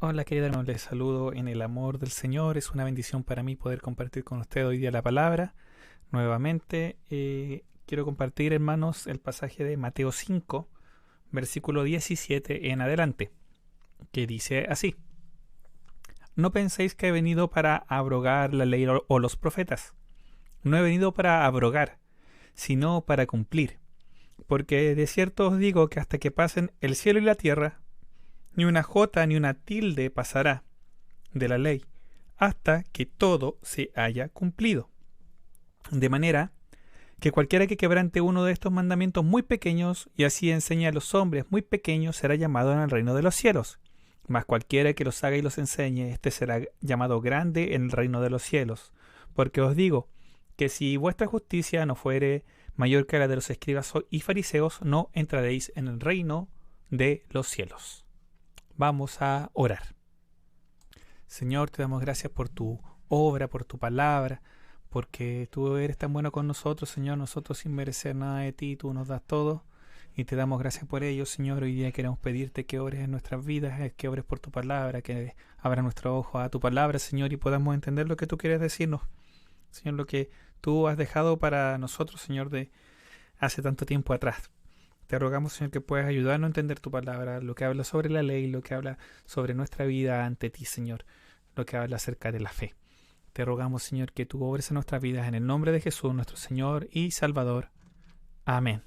Hola querida hermano, les saludo en el amor del Señor. Es una bendición para mí poder compartir con usted hoy día la palabra. Nuevamente quiero compartir, hermanos, el pasaje de Mateo 5, versículo 17 en adelante, que dice así: No penséis que he venido para abrogar la ley o los profetas. No he venido para abrogar, sino para cumplir. Porque de cierto os digo que hasta que pasen el cielo y la tierra, ni una jota ni una tilde pasará de la ley, hasta que todo se haya cumplido. De manera que cualquiera que quebrante uno de estos mandamientos muy pequeños y así enseñe a los hombres muy pequeños será llamado en el reino de los cielos. Mas cualquiera que los haga y los enseñe, éste será llamado grande en el reino de los cielos. Porque os digo que si vuestra justicia no fuere mayor que la de los escribas y fariseos, no entraréis en el reino de los cielos. Vamos a orar. Señor, te damos gracias por tu obra, por tu palabra, porque tú eres tan bueno con nosotros, Señor. Nosotros sin merecer nada de ti, tú nos das todo y te damos gracias por ello, Señor. Hoy día queremos pedirte que obres en nuestras vidas, que obres por tu palabra, que abra nuestro ojo a tu palabra, Señor, y podamos entender lo que tú quieres decirnos, Señor, lo que tú has dejado para nosotros, Señor, de hace tanto tiempo atrás. Te rogamos, Señor, que puedas ayudarnos a entender tu palabra, lo que habla sobre la ley, lo que habla sobre nuestra vida ante ti, Señor, lo que habla acerca de la fe. Te rogamos, Señor, que tú obres en nuestras vidas en el nombre de Jesús, nuestro Señor y Salvador. Amén.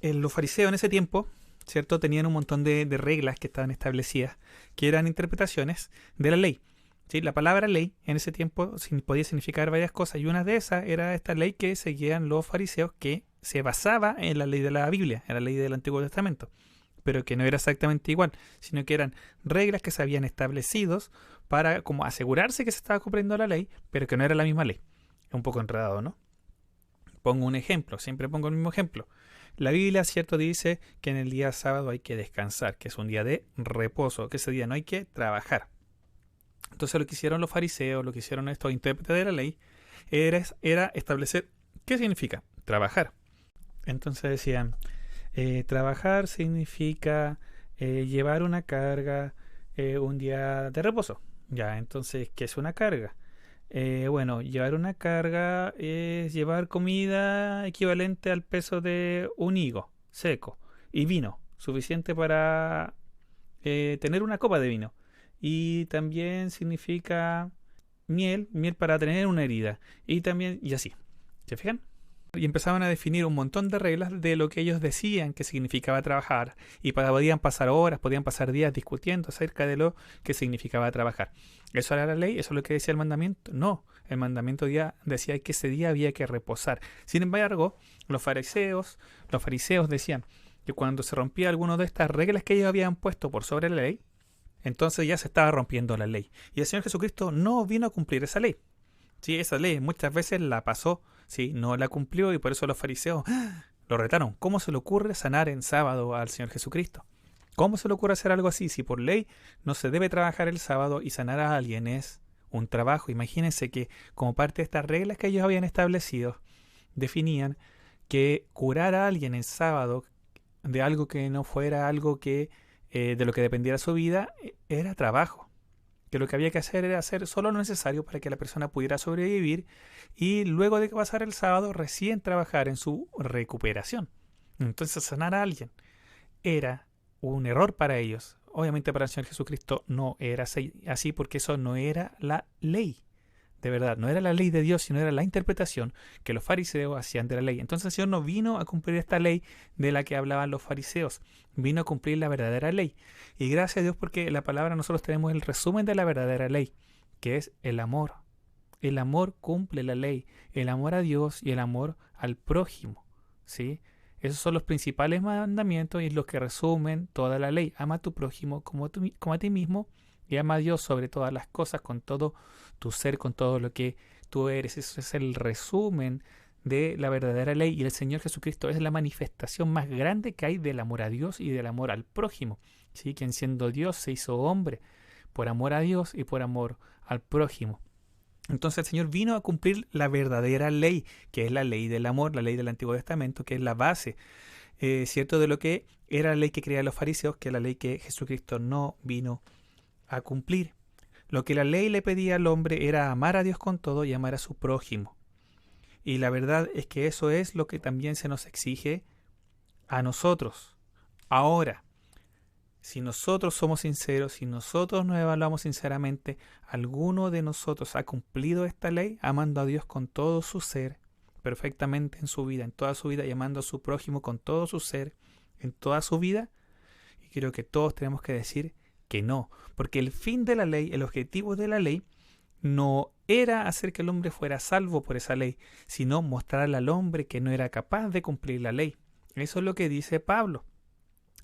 Los fariseos en ese tiempo, ¿cierto?, tenían un montón de reglas que estaban establecidas, que eran interpretaciones de la ley. ¿Sí? La palabra ley en ese tiempo podía significar varias cosas, y una de esas era esta ley que seguían los fariseos, que se basaba en la ley de la Biblia, en la ley del Antiguo Testamento, pero que no era exactamente igual, sino que eran reglas que se habían establecido para como asegurarse que se estaba cumpliendo la ley, pero que no era la misma ley. Es un poco enredado, ¿no? Pongo un ejemplo, siempre pongo el mismo ejemplo. La Biblia, cierto, dice que en el día sábado hay que descansar, que es un día de reposo, que ese día no hay que trabajar. Entonces lo que hicieron los fariseos, lo que hicieron estos intérpretes de la ley, era establecer qué significa trabajar. Entonces decían, trabajar significa llevar una carga un día de reposo. Ya, entonces, ¿qué es una carga? Bueno, llevar una carga es llevar comida equivalente al peso de un higo seco y vino, suficiente para tener una copa de vino. Y también significa miel para tener una herida. Y también, y así. ¿Se fijan? Y empezaban a definir un montón de reglas de lo que ellos decían que significaba trabajar. Y podían pasar horas, podían pasar días discutiendo acerca de lo que significaba trabajar. ¿Eso era la ley? ¿Eso es lo que decía el mandamiento? No. El mandamiento decía que ese día había que reposar. Sin embargo, los fariseos decían que cuando se rompía alguna de estas reglas que ellos habían puesto por sobre la ley, entonces ya se estaba rompiendo la ley. Y el Señor Jesucristo no vino a cumplir esa ley. Sí, esa ley muchas veces la pasó, sí, no la cumplió, y por eso los fariseos lo retaron. ¿Cómo se le ocurre sanar en sábado al Señor Jesucristo? ¿Cómo se le ocurre hacer algo así? Si por ley no se debe trabajar el sábado, y sanar a alguien es un trabajo. Imagínense que como parte de estas reglas que ellos habían establecido, definían que curar a alguien en sábado de algo que no fuera algo que de lo que dependiera su vida, era trabajo. Que lo que había que hacer era hacer solo lo necesario para que la persona pudiera sobrevivir, y luego de que pasara el sábado recién trabajar en su recuperación. Entonces sanar a alguien era un error para ellos. Obviamente para el Señor Jesucristo no era así, porque eso no era la ley. De verdad, no era la ley de Dios, sino era la interpretación que los fariseos hacían de la ley. Entonces el Señor no vino a cumplir esta ley de la que hablaban los fariseos, vino a cumplir la verdadera ley. Y gracias a Dios, porque la palabra, nosotros tenemos el resumen de la verdadera ley, que es el amor. El amor cumple la ley, el amor a Dios y el amor al prójimo, ¿sí? Esos son los principales mandamientos y los que resumen toda la ley. Ama a tu prójimo como a ti mismo, y ama a Dios sobre todas las cosas, con todo tu ser, con todo lo que tú eres. Eso es el resumen de la verdadera ley. Y el Señor Jesucristo es la manifestación más grande que hay del amor a Dios y del amor al prójimo. ¿Sí? Quien siendo Dios se hizo hombre por amor a Dios y por amor al prójimo. Entonces el Señor vino a cumplir la verdadera ley, que es la ley del amor, la ley del Antiguo Testamento, que es la base ¿cierto? De lo que era la ley que creían los fariseos, que es la ley que Jesucristo no vino a cumplir. Lo que la ley le pedía al hombre era amar a Dios con todo y amar a su prójimo. Y la verdad es que eso es lo que también se nos exige a nosotros. Ahora, si nosotros somos sinceros, si nosotros nos evaluamos sinceramente, ¿alguno de nosotros ha cumplido esta ley amando a Dios con todo su ser, perfectamente en su vida, en toda su vida, y amando a su prójimo con todo su ser, en toda su vida? Y creo que todos tenemos que decir que no, porque el fin de la ley, el objetivo de la ley, no era hacer que el hombre fuera salvo por esa ley, sino mostrarle al hombre que no era capaz de cumplir la ley. Eso es lo que dice Pablo.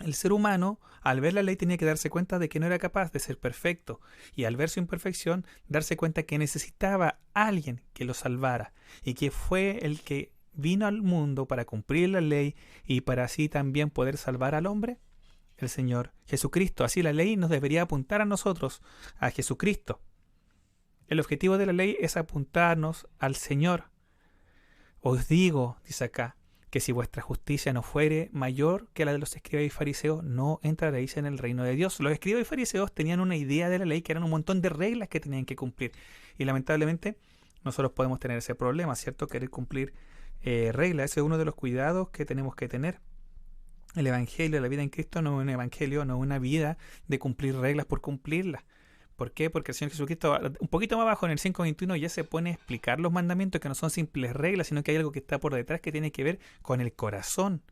El ser humano, al ver la ley, tenía que darse cuenta de que no era capaz de ser perfecto, y al ver su imperfección, darse cuenta que necesitaba a alguien que lo salvara, y que fue el que vino al mundo para cumplir la ley y para así también poder salvar al hombre, el Señor Jesucristo. Así la ley nos debería apuntar a nosotros, a Jesucristo. El objetivo de la ley es apuntarnos al Señor. Os digo, dice acá, que si vuestra justicia no fuere mayor que la de los escribas y fariseos, no entraréis en el reino de Dios. Los escribas y fariseos tenían una idea de la ley que eran un montón de reglas que tenían que cumplir. Y lamentablemente nosotros podemos tener ese problema, ¿cierto? Querer cumplir reglas. Ese es uno de los cuidados que tenemos que tener. El evangelio, la vida en Cristo no es un evangelio, no es una vida de cumplir reglas por cumplirlas. ¿Por qué? Porque el Señor Jesucristo, un poquito más abajo en el 5.21, ya se pone a explicar los mandamientos, que no son simples reglas, sino que hay algo que está por detrás que tiene que ver con el corazón,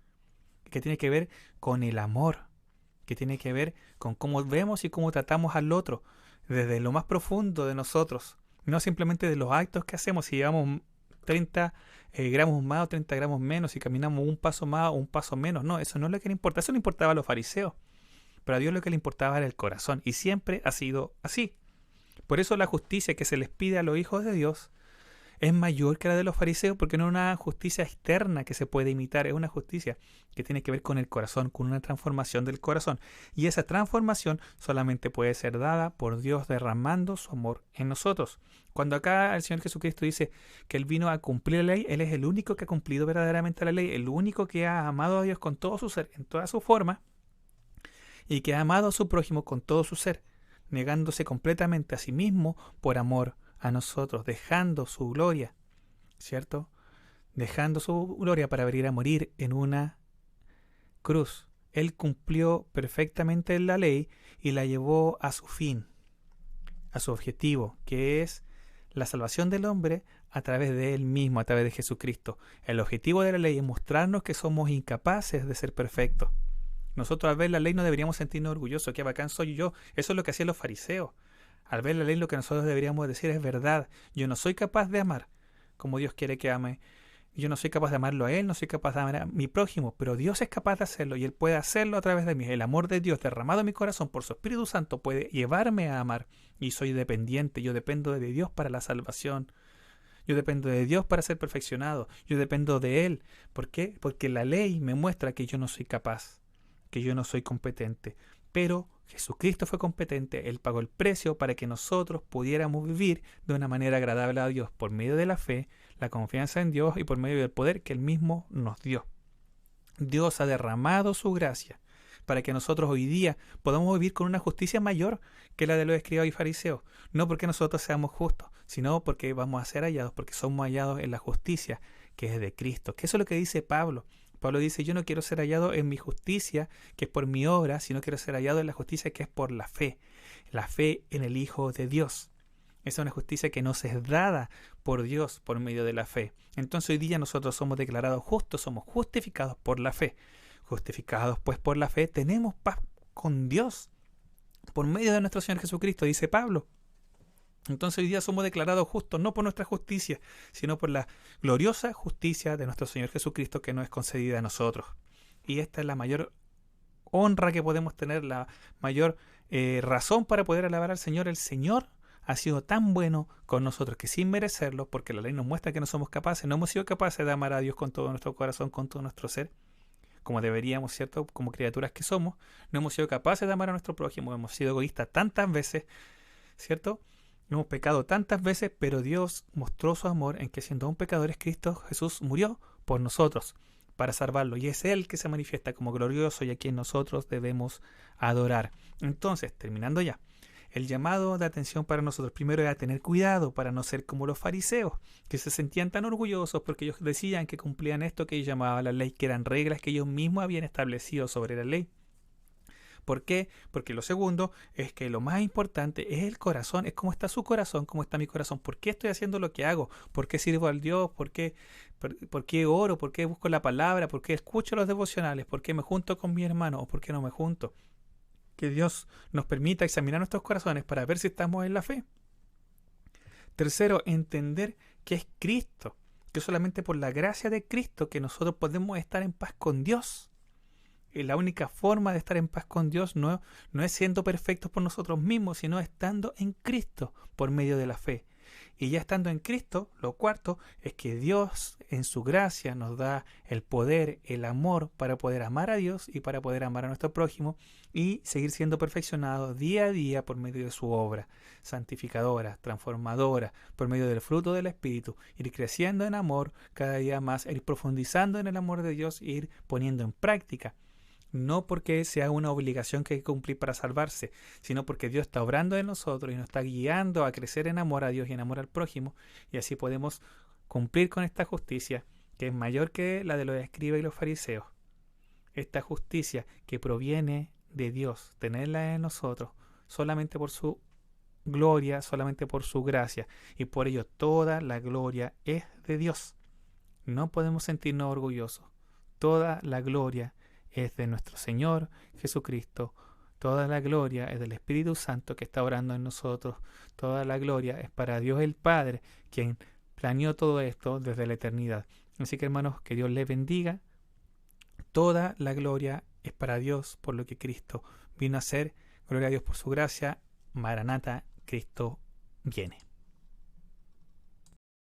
que tiene que ver con el amor, que tiene que ver con cómo vemos y cómo tratamos al otro, desde lo más profundo de nosotros, no simplemente de los actos que hacemos. Si llevamos 30 gramos más o 30 gramos menos, si caminamos un paso más o un paso menos, no, eso no es lo que le importa, eso le importaba a los fariseos. Pero a Dios lo que le importaba era el corazón, y siempre ha sido así. Por eso la justicia que se les pide a los hijos de Dios es mayor que la de los fariseos, porque no es una justicia externa que se puede imitar, es una justicia que tiene que ver con el corazón, con una transformación del corazón. Y esa transformación solamente puede ser dada por Dios derramando su amor en nosotros. Cuando acá el Señor Jesucristo dice que Él vino a cumplir la ley, Él es el único que ha cumplido verdaderamente la ley, el único que ha amado a Dios con todo su ser, en toda su forma, y que ha amado a su prójimo con todo su ser, negándose completamente a sí mismo por amor a nosotros, dejando su gloria, ¿cierto? Dejando su gloria para venir a morir en una cruz. Él cumplió perfectamente la ley y la llevó a su fin, a su objetivo, que es la salvación del hombre a través de Él mismo, a través de Jesucristo. El objetivo de la ley es mostrarnos que somos incapaces de ser perfectos. Nosotros al ver la ley no deberíamos sentirnos orgullosos. Qué bacán soy yo. Eso es lo que hacían los fariseos. Al ver la ley lo que nosotros deberíamos decir es verdad. Yo no soy capaz de amar como Dios quiere que ame. Yo no soy capaz de amarlo a Él, no soy capaz de amar a mi prójimo, pero Dios es capaz de hacerlo y Él puede hacerlo a través de mí. El amor de Dios derramado en mi corazón por su Espíritu Santo puede llevarme a amar. Y soy dependiente. Yo dependo de Dios para la salvación. Yo dependo de Dios para ser perfeccionado. Yo dependo de Él. ¿Por qué? Porque la ley me muestra que yo no soy capaz, que yo no soy competente, pero Jesucristo fue competente. Él pagó el precio para que nosotros pudiéramos vivir de una manera agradable a Dios por medio de la fe, la confianza en Dios y por medio del poder que Él mismo nos dio. Dios ha derramado su gracia para que nosotros hoy día podamos vivir con una justicia mayor que la de los escribas y fariseos, no porque nosotros seamos justos, sino porque vamos a ser hallados, porque somos hallados en la justicia que es de Cristo, que eso es lo que dice Pablo. Pablo dice, yo no quiero ser hallado en mi justicia, que es por mi obra, sino quiero ser hallado en la justicia que es por la fe en el Hijo de Dios. Esa es una justicia que nos es dada por Dios por medio de la fe. Entonces hoy día nosotros somos declarados justos, somos justificados por la fe. Justificados pues por la fe, tenemos paz con Dios por medio de nuestro Señor Jesucristo, dice Pablo. Entonces hoy día somos declarados justos no por nuestra justicia, sino por la gloriosa justicia de nuestro Señor Jesucristo que nos es concedida a nosotros. Y esta es la mayor honra que podemos tener, la mayor razón para poder alabar al Señor. El Señor ha sido tan bueno con nosotros que sin merecerlo, porque la ley nos muestra que no somos capaces, no hemos sido capaces de amar a Dios con todo nuestro corazón, con todo nuestro ser, como deberíamos, ¿cierto? Como criaturas que somos, no hemos sido capaces de amar a nuestro prójimo, hemos sido egoístas tantas veces, ¿cierto? Hemos pecado tantas veces, pero Dios mostró su amor en que siendo aún pecadores, Cristo Jesús murió por nosotros. para salvarlo, y es Él que se manifiesta como glorioso y a quien nosotros debemos adorar. Entonces, terminando ya, el llamado de atención para nosotros primero era tener cuidado para no ser como los fariseos, que se sentían tan orgullosos porque ellos decían que cumplían esto que ellos llamaban la ley, que eran reglas que ellos mismos habían establecido sobre la ley. ¿Por qué? Porque lo segundo es que lo más importante es el corazón, es cómo está su corazón, cómo está mi corazón, por qué estoy haciendo lo que hago, por qué sirvo al Dios, por qué oro, por qué busco la palabra, por qué escucho los devocionales, por qué me junto con mi hermano o por qué no me junto. Que Dios nos permita examinar nuestros corazones para ver si estamos en la fe. Tercero, entender que es Cristo, que solamente por la gracia de Cristo que nosotros podemos estar en paz con Dios. Y la única forma de estar en paz con Dios no es siendo perfectos por nosotros mismos, sino estando en Cristo por medio de la fe. Y ya estando en Cristo, lo cuarto es que Dios en su gracia nos da el poder, el amor para poder amar a Dios y para poder amar a nuestro prójimo y seguir siendo perfeccionados día a día por medio de su obra santificadora, transformadora, por medio del fruto del Espíritu, ir creciendo en amor cada día más, ir profundizando en el amor de Dios e ir poniendo en práctica. No porque sea una obligación que hay que cumplir para salvarse, sino porque Dios está obrando en nosotros y nos está guiando a crecer en amor a Dios y en amor al prójimo, y así podemos cumplir con esta justicia que es mayor que la de los escribas y los fariseos. Esta justicia que proviene de Dios, tenerla en nosotros solamente por su gloria, solamente por su gracia, y por ello toda la gloria es de Dios. No podemos sentirnos orgullosos. Toda la gloria es de nuestro Señor Jesucristo. Toda la gloria es del Espíritu Santo que está orando en nosotros. Toda la gloria es para Dios el Padre, quien planeó todo esto desde la eternidad. Así que, hermanos, que Dios les bendiga. Toda la gloria es para Dios por lo que Cristo vino a hacer. Gloria a Dios por su gracia. Maranata, Cristo viene.